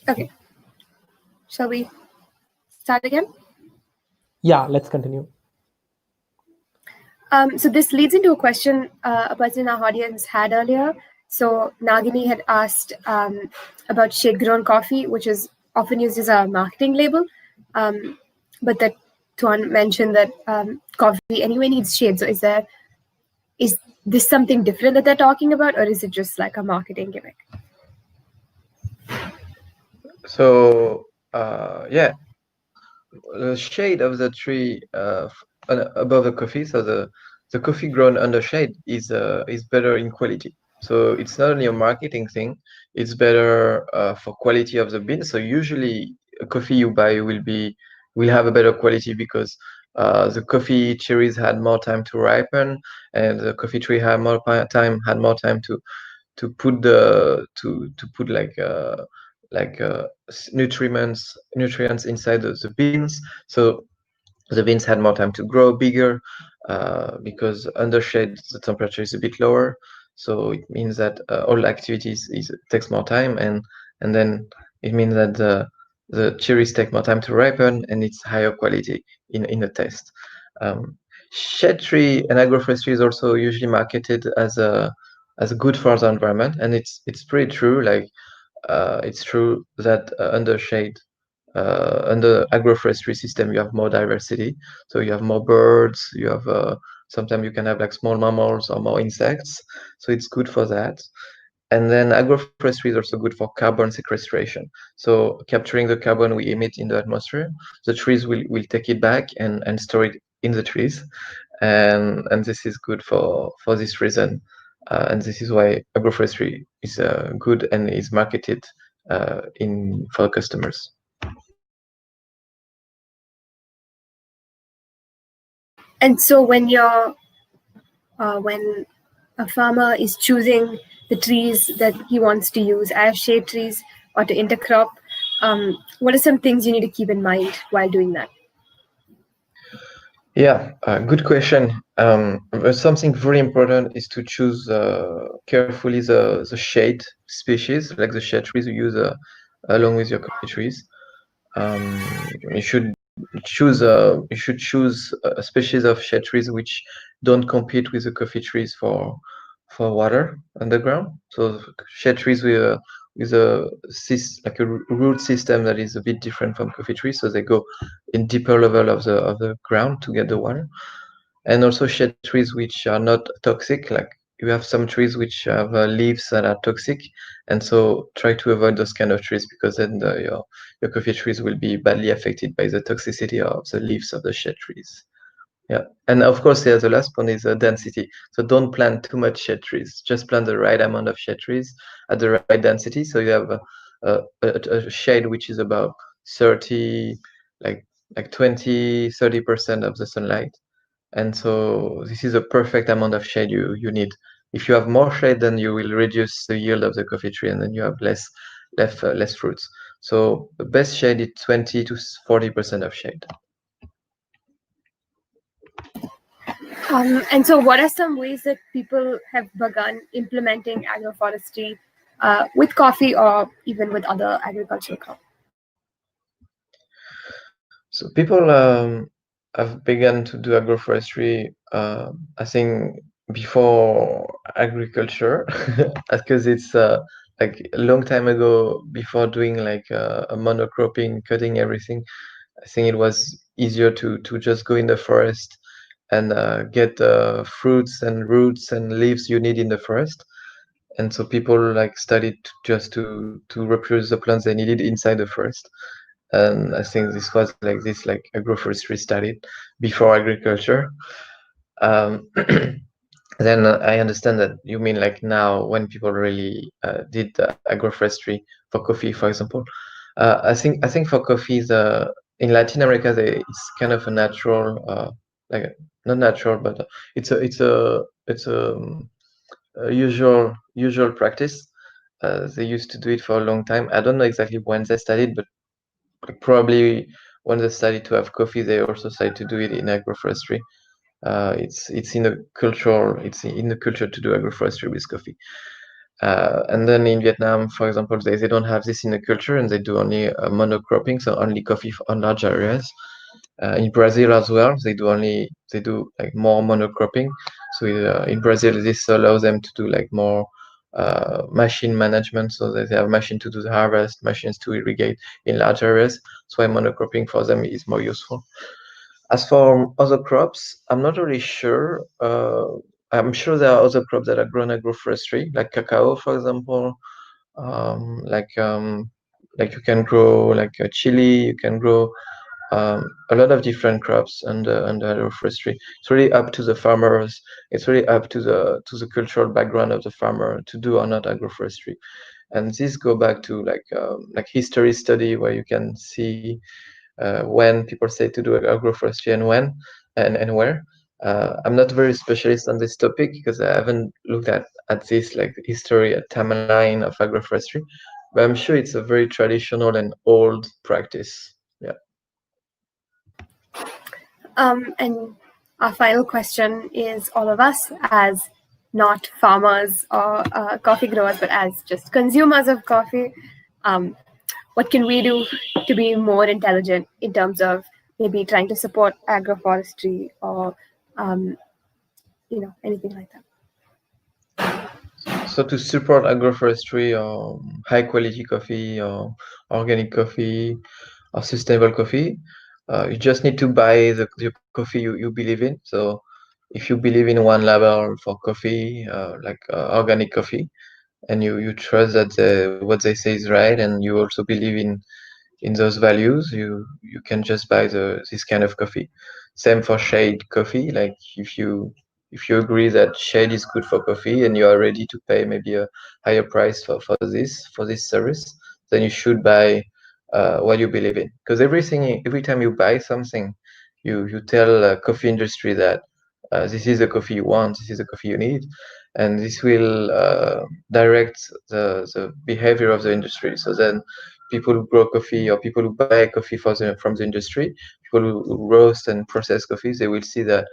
Okay. Shall we start again? Yeah, let's continue. So this leads into a question a person in our audience had earlier. So Nagini had asked about shade-grown coffee, which is often used as a marketing label, but that Tuan mentioned that coffee anyway needs shade. So is this something different that they're talking about, or is it just like a marketing gimmick? So yeah, the shade of the tree above the coffee, so the coffee grown under shade is better in quality. So it's not only a marketing thing; it's better for quality of the bean. So usually, a coffee you buy will have a better quality because the coffee cherries had more time to ripen, and the coffee tree had more time to put nutrients inside the beans. So the beans had more time to grow bigger because under shade the temperature is a bit lower. So it means that all activities takes more time, and then it means that the cherries take more time to ripen, and it's higher quality in the taste. Shade tree and agroforestry is also usually marketed as good for the environment, and it's pretty true. Like it's true that under shade, under agroforestry system, you have more diversity. So you have more birds. You have sometimes you can have like small mammals or more insects. So it's good for that. And then agroforestry is also good for carbon sequestration. So capturing the carbon we emit in the atmosphere, the trees will take it back and store it in the trees. And this is good for this reason. And this is why agroforestry is good and is marketed for customers. And so when a farmer is choosing the trees that he wants to use as shade trees or to intercrop, what are some things you need to keep in mind while doing that? Yeah, good question. Something very important is to choose carefully the shade species, like the shade trees you use along with your coffee trees. You should choose a species of shade trees which don't compete with the coffee trees for water underground. So shade trees with a root system that is a bit different from coffee trees, so they go in deeper level of the ground to get the water. And also shade trees which are not toxic, like you have some trees which have leaves that are toxic, and so try to avoid those kind of trees because then your coffee trees will be badly affected by the toxicity of the leaves of the shade trees. Yeah, and of course, yeah, the last one is density. So don't plant too much shade trees. Just plant the right amount of shade trees at the right density. So you have a shade which is about 30, like 20-30% of the sunlight. And so this is a perfect amount of shade you need. If you have more shade, then you will reduce the yield of the coffee tree, and then you have less fruits. So the best shade is 20-40% of shade. And so what are some ways that people have begun implementing agroforestry with coffee or even with other agricultural crops? So people have begun to do agroforestry, I think, before agriculture, because it's like a long time ago, before doing like a monocropping, cutting everything. I think it was easier to just go in the forest and get fruits and roots and leaves you need in the forest. And so people like started just to reproduce the plants they needed inside the forest. And I think this was like this, like agroforestry started before agriculture. Then I understand that you mean like now when people really did agroforestry for coffee, for example. I think for coffee, in Latin America, it's kind of a natural, like not natural, but it's a usual practice. They used to do it for a long time. I don't know exactly when they started, but probably when they started to have coffee, they also started to do it in agroforestry. It's in the culture to do agroforestry with coffee. And then in Vietnam, for example, they don't have this in the culture, and they do only monocropping, so only coffee on large areas. In Brazil as well, they do like more monocropping. So in Brazil, this allows them to do like more machine management, so that they have machine to do the harvest, machines to irrigate in large areas. So why monocropping for them is more useful. As for other crops, I'm not really sure. I'm sure there are other crops that are grown agroforestry, like cacao, for example. Um, like um, like you can grow like a chili, you can grow a lot of different crops under agroforestry. It's really up to the farmers. It's really up to the cultural background of the farmer to do or not agroforestry. And this go back to like history study where you can see when people say to do agroforestry and when and where. I'm not very specialist on this topic because I haven't looked at this like history, a timeline of agroforestry, but I'm sure it's a very traditional and old practice. Yeah. And our final question is all of us as not farmers or coffee growers, but as just consumers of coffee. What can we do to be more intelligent in terms of maybe trying to support agroforestry or anything like that? So to support agroforestry or high quality coffee or organic coffee or sustainable coffee, you just need to buy the coffee you believe in. So if you believe in one label for coffee, organic coffee, and you trust that what they say is right, and you also believe in those values, you can just buy this kind of coffee. Same for shade coffee. Like if you agree that shade is good for coffee and you are ready to pay maybe a higher price for this service, then you should buy what you believe in. Because every time you buy something, you tell coffee industry that this is the coffee you want, this is the coffee you need, and this will direct the behavior of the industry. So then people who grow coffee or people who buy coffee from the industry, people who roast and process coffees, they will see that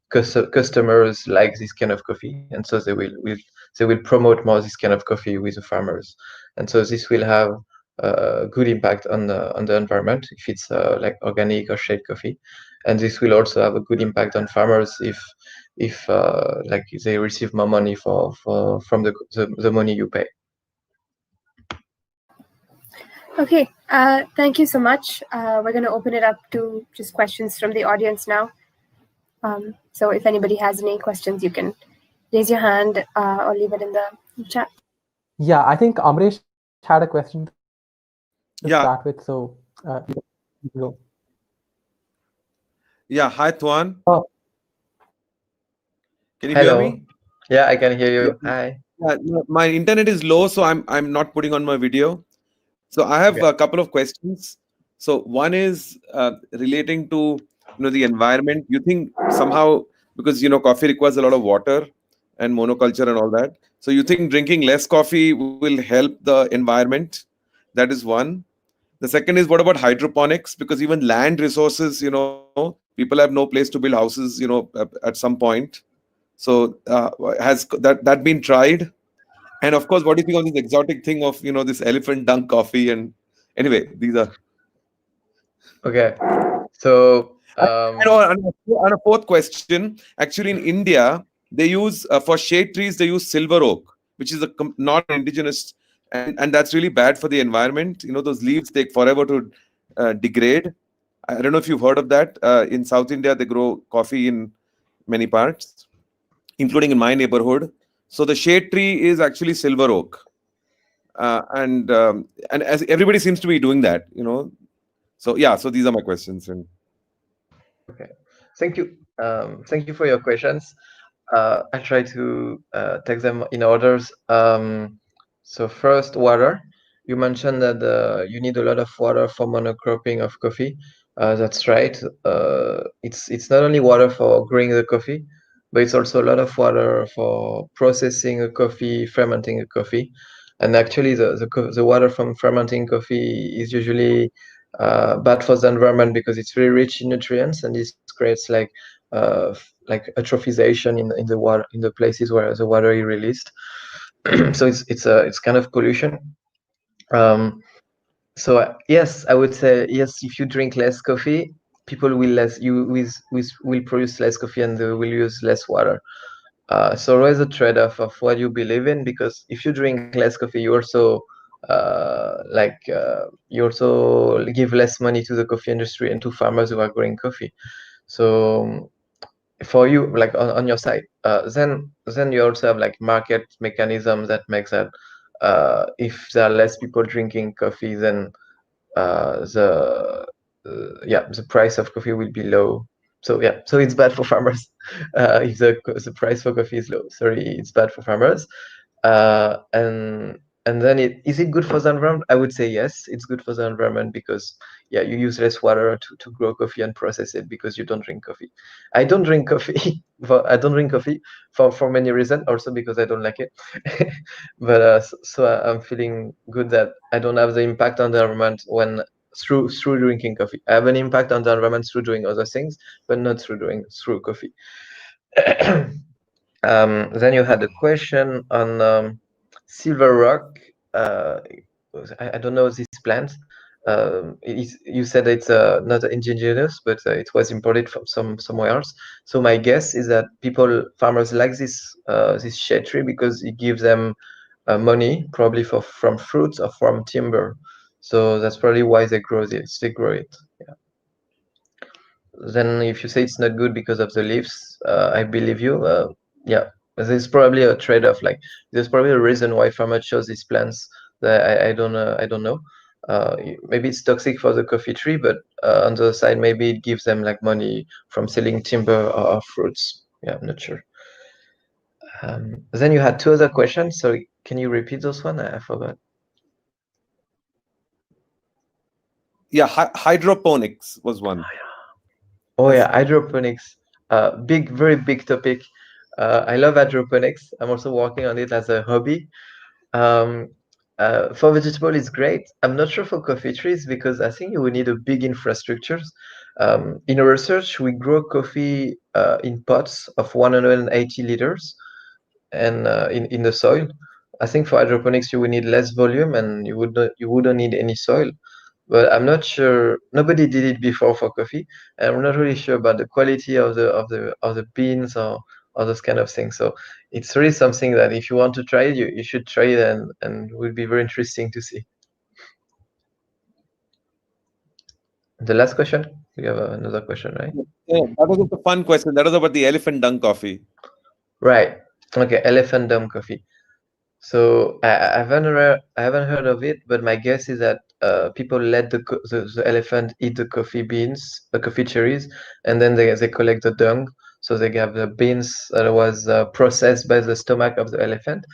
customers like this kind of coffee, and so they will promote more this kind of coffee with the farmers, and so this will have a good impact on the environment if it's like organic or shade coffee, and this will also have a good impact on farmers if like they receive more money from the money you pay. Okay, thank you so much. We're going to open it up to just questions from the audience now. So if anybody has any questions, you can raise your hand or leave it in the chat. Yeah, I think Amresh had a question to Yeah. start with, so you go. Yeah, hi Tuan. Can you Hello. hear me? Yeah, I can hear you. Yeah. Hi. Yeah, my internet is low, so I'm not putting on my video. So I have a couple of questions. So one is relating to the environment. You think somehow, because coffee requires a lot of water and monoculture and all that, so you think drinking less coffee will help the environment? That is one. The second is, what about hydroponics? Because even land resources, people have no place to build houses, at some point. So has that been tried? And of course, what do you think of this exotic thing of this elephant dung coffee? And anyway, these are Okay. So and on a fourth question. Actually, in India, they use for shade trees they use silver oak, which is not indigenous, and that's really bad for the environment. Those leaves take forever to degrade. I don't know if you've heard of that. In South India, they grow coffee in many parts, including in my neighborhood. So the shade tree is actually silver oak, and as everybody seems to be doing that. So yeah. So these are my questions. And okay, thank you. Thank you for your questions. I try to take them in orders. So first, water. You mentioned that you need a lot of water for monocropping of coffee. That's right. It's not only water for growing the coffee, but it's also a lot of water for processing a coffee, fermenting a coffee. And actually, the water from fermenting coffee is usually bad for the environment because it's very rich in nutrients, and this creates like eutrophization in the water in the places where the water is released. So it's kind of pollution. So yes, I would say yes. If you drink less coffee, people will produce less coffee and they will use less water. So always a trade-off of what you believe in, because if you drink less coffee, you also you also give less money to the coffee industry and to farmers who are growing coffee. So for you, like on your side, then you also have like market mechanisms that makes that if there are less people drinking coffee, then the price of coffee will be low. So yeah, so it's bad for farmers if the price for coffee is low. Sorry, it's bad for farmers. Uh, and and then is it good for the environment? I would say yes, it's good for the environment, because yeah, you use less water to grow coffee and process it, because you don't drink coffee. I don't drink coffee. I don't drink coffee for many reasons. Also because I don't like it. But I'm feeling good that I don't have the impact on the environment when through drinking coffee. I have an impact on the environment through doing other things, but not through coffee. Then you had a question on silver rock. I don't know this plant. You said it's not indigenous, but it was imported from somewhere else. So my guess is that farmers like this shade tree because it gives them money, probably from fruits or from timber. So that's probably why they grow it. Yeah. Then if you say it's not good because of the leaves, I believe you. Yeah, there's probably a trade-off. Like there's probably a reason why farmers chose these plants that I don't know. Maybe it's toxic for the coffee tree, but on the other side, maybe it gives them like money from selling timber or fruits. Yeah, I'm not sure. Then you had two other questions. So can you repeat those one? I forgot. Yeah, hydroponics was one. Oh yeah, hydroponics. Very big topic. I love hydroponics. I'm also working on it as a hobby. Um, for vegetable, it's great. I'm not sure for coffee trees because I think you will need a big infrastructures. In our research, we grow coffee in pots of 180 liters and in the soil. I think for hydroponics, you will need less volume and you wouldn't need any soil. But I'm not sure. Nobody did it before for coffee, and I'm not really sure about the quality of the beans or those kind of things. So it's really something that if you want to try it, you should try it, and it will be very interesting to see. The last question. We have another question, right? Yeah, that was just a fun question. That was about the elephant dung coffee. Right. Okay. Elephant dumb coffee. So I haven't heard of it, but my guess is that people let the elephant eat the coffee beans, the coffee cherries, and then they collect the dung. So they have the beans that was processed by the stomach of the elephant.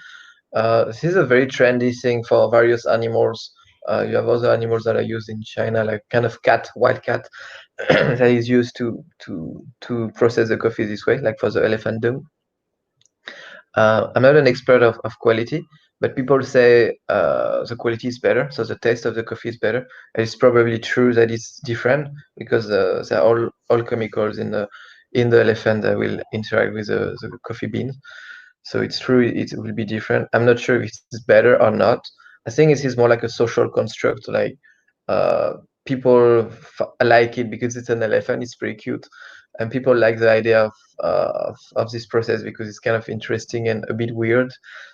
This is a very trendy thing for various animals. You have other animals that are used in China, like kind of wild cat, that is used to process the coffee this way, like for the elephant dung. I'm not an expert of quality, but people say the quality is better, so the taste of the coffee is better. And it's probably true that it's different because there are all chemicals in the elephant that will interact with the coffee beans. So it's true it will be different. I'm not sure if it's better or not. I think it is more like a social construct, like uh, people like it because it's an elephant, it's pretty cute, and people like the idea of this process because it's kind of interesting and a bit weird.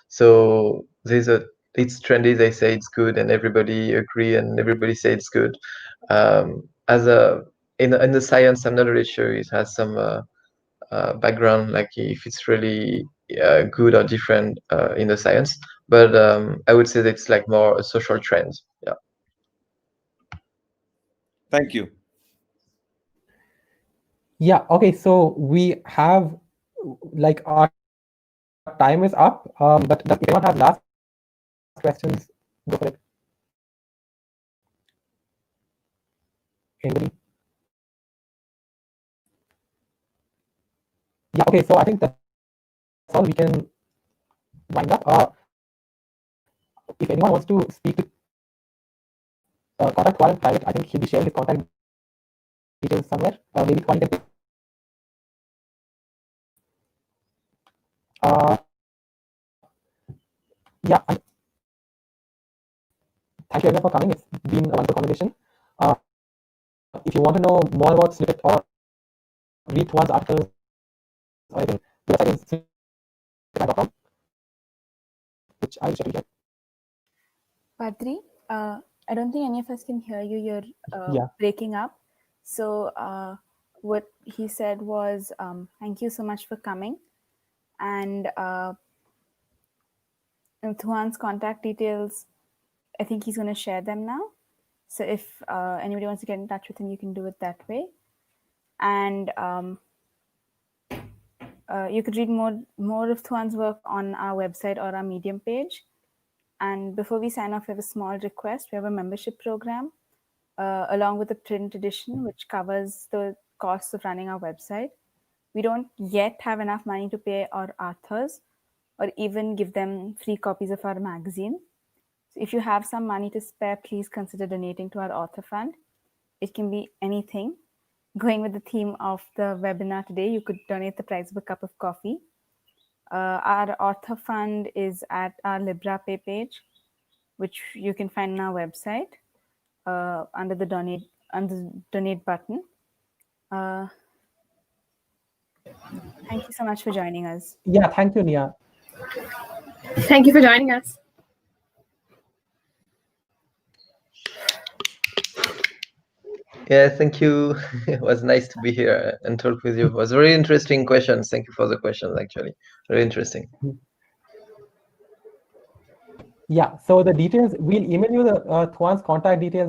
So it's trendy, they say it's good, and everybody agree and everybody say it's good. As a in the science, I'm not really sure it has some background, like if it's really good or different in the science. But I would say that it's like more a social trend. Yeah. Thank you. Yeah, okay, so we have like our time is up. But does anyone have last questions? Go for it. Anybody? Yeah, okay, so I think that's all we can wind up. If anyone wants to speak to contact Kuala private, I think he'll be sharing his contact details somewhere. Maybe Kuala can. Uh, Yeah, thank you everyone for coming. It's been a wonderful conversation. If you want to know more about Snipétte or read Tuan's articles or anything, the website is snipétte.com, which I'll share here. Padri, I don't think any of us can hear you. You're breaking up. So what he said was, thank you so much for coming. And Tuan's contact details, I think he's going to share them now. So if anybody wants to get in touch with him, you can do it that way. And you could read more of Tuan's work on our website or our Medium page. And before we sign off, we have a small request. We have a membership program along with the print edition, which covers the costs of running our website. We don't yet have enough money to pay our authors or even give them free copies of our magazine. So if you have some money to spare, please consider donating to our author fund. It can be anything. Going with the theme of the webinar today, you could donate the price of a cup of coffee. Our author fund is at our LibraPay page, which you can find on our website under the donate button. Thank you so much for joining us. Yeah, thank you, Nia. Thank you for joining us. Yeah, thank you. It was nice to be here and talk with you. It was very interesting questions. Thank you for the questions, actually. Very interesting. Yeah, so the details, we'll email you the Tuan's contact details